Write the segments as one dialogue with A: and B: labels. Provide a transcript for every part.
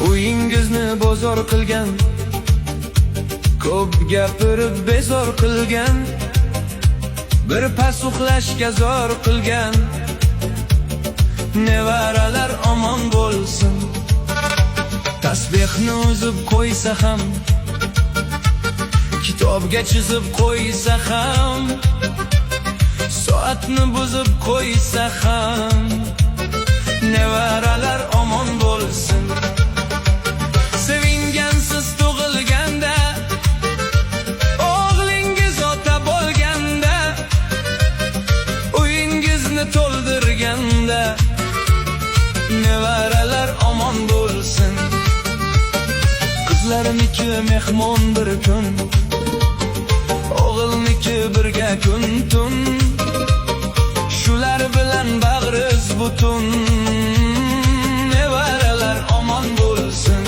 A: Uyingizni bozor qilgan, ko'p gapirib bezor qilgan, bir pas uxlashga zor qilgan. Nevaralar omon bo'lsin, tasbehni uzib qo'ysa ham, kitobga chizib qo'ysa ham, soatni buzib qo'ysa ham. Nevaralar omon bo'lsin. Sevingansiz tug'ilganda, o'g'lingiz ota bo'lganda, uyingizni to'ldirganda, nevaralar omon bo'lsin. Qizlarniki mehmon bir kun, o'g'ilniki birga kun tun, shular bilan bag'riz butun. Nevaralar omon bo'lsin.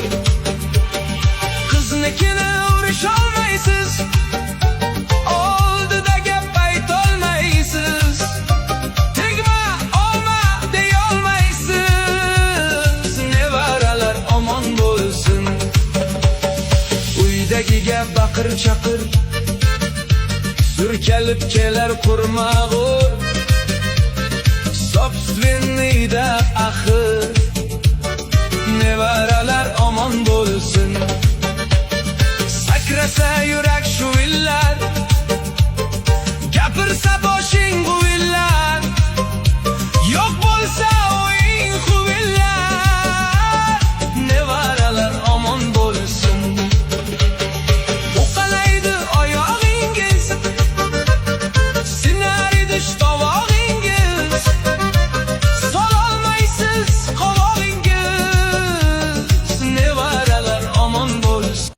A: Qiznikini urisholmaysiz, oldida gap aytolmaysiz, tegma olma deyolmaysiz. Nevaralar omon bo'lsin. Uydagiga baqir chaqir, surkalib kelar qurmag'ur, собственныйda axir.